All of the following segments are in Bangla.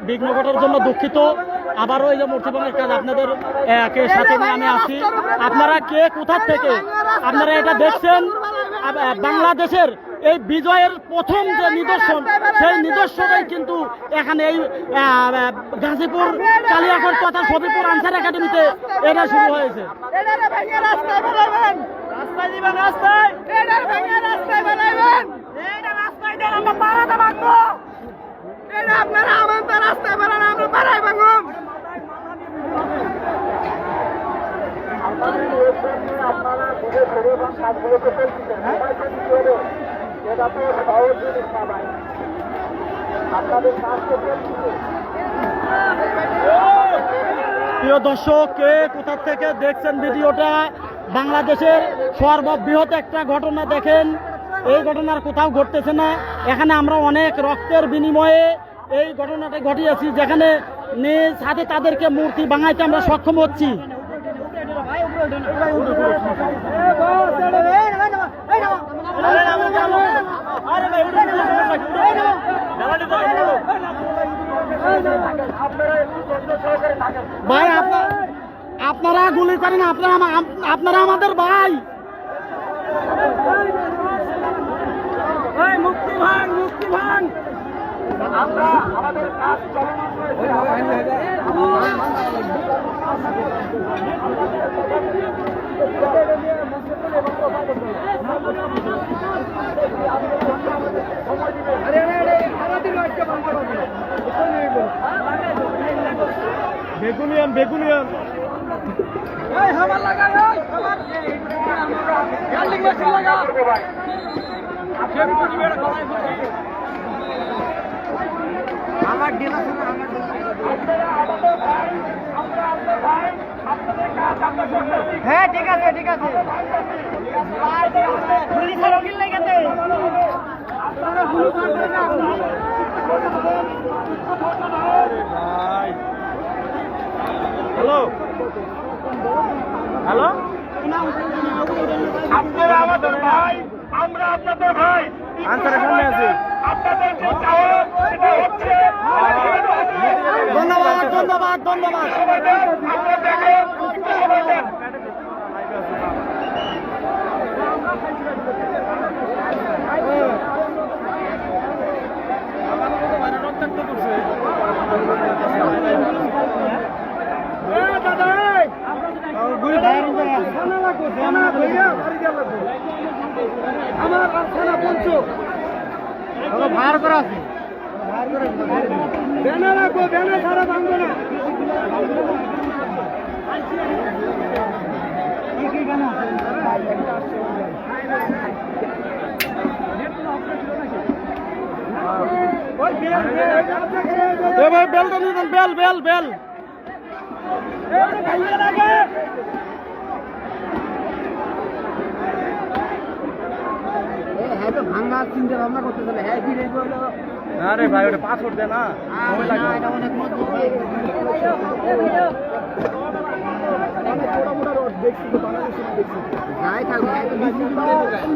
বিঘ্ন ঘটার জন্য দুঃখিত। আবারও এই যে মূর্তি ভাঙার কাজ আপনাদের সাথে নিয়ে আমি আসছি। আপনারা কে কোথা থেকে আপনারা এটা দেখছেন? বাংলাদেশের এই বিজয়ের প্রথম যে নিদর্শন, সেই নিদর্শনই কিন্তু এখানে এই গাজীপুর কালিয়াকৈর তথা শফিপুর আনসার একাডেমিতে এটা শুরু হয়েছে। প্রিয় দর্শক, কে কোথা থেকে দেখছেন ভিডিওটা? বাংলাদেশের সর্ববৃহৎ একটা ঘটনা দেখেন, এই ঘটনার কোথাও ঘটতেছে না। এখানে আমরা অনেক রক্তের বিনিময়ে এই ঘটনাটা ঘটিয়েছি, যেখানে নিজ হাতে তাদেরকে মূর্তি ভাঙাইতে আমরা সক্ষম হচ্ছি। ভাই আপনারা গুলি করেন, আপনারা আমাদের ভাই। মুক্তি ভাঙ, মুক্তি ভাঙ। আমরা আমাদের কাজ বেগুনিয়ান বেগুনিয়ান হ্যাঁ ঠিক আছে ঠিক আছে। হ্যালো হ্যালো, আপনারা আমাদের ভাই, আমরা আপনাদের ভাই। আনসারের সামনে আছি। ধন্যবাদ ধন্যবাদ ধন্যবাদ। ভার করা আছে, ব্যানার রাখবো, ব্যানার ছাড়া ভাঙবো না। বেলটা নিয়ে যান, বেল বেল বেল। ভাঙা চিন্তা ভাবনা করতে চলে। হ্যাঁ কি রে আরে ভাই, ওটা পাসওয়ার্ড দে না, এটা অনেক মজবুত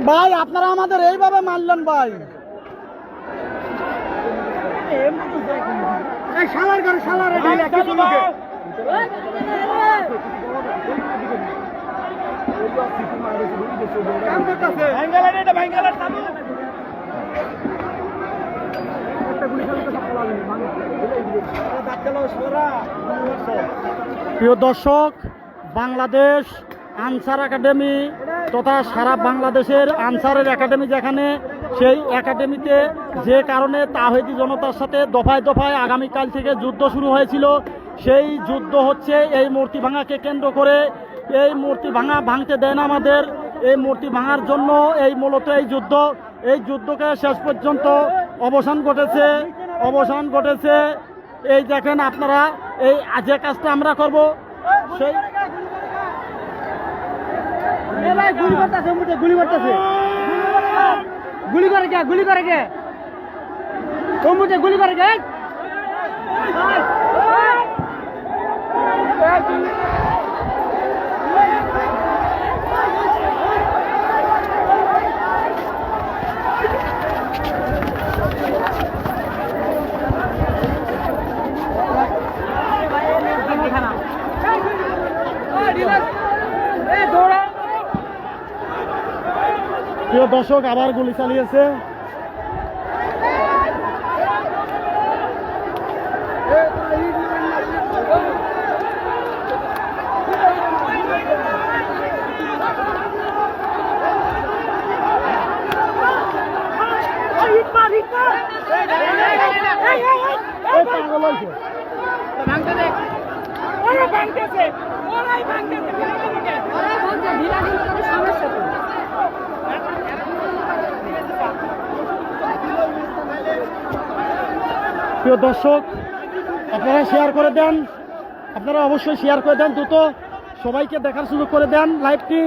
ভাই। আপনারা আমাদের এইভাবে মারলেন ভাই। শালার করে শালার প্রিয় দর্শক, বাংলাদেশ আনসার একাডেমি তথা সারা বাংলাদেশের আনসারের একাডেমি যেখানে, সেই একাডেমিতে যে কারণে তাওহীদি জনতার সাথে দফায় দফায় আগামীকাল থেকে যুদ্ধ শুরু হয়েছিল, সেই যুদ্ধ হচ্ছে এই মূর্তি ভাঙাকে কেন্দ্র করে। এই মূর্তি ভাঙতে দেন আমাদের, এই মূর্তি ভাঙার জন্য এই মূলত এই যুদ্ধকে শেষ পর্যন্ত অবসান ঘটেছে। এই দেখেন আপনারা, এই যে কাজটা আমরা করব সেই গুলি করতেছে প্রিয় দর্শক আবার গুলি চালিয়েছে। প্রিয় দর্শক আপনারা শেয়ার করে দেন, আপনারা অবশ্যই শেয়ার করে দেন, দ্রুত সবাইকে দেখার সুযোগ করে দেন লাইভটি।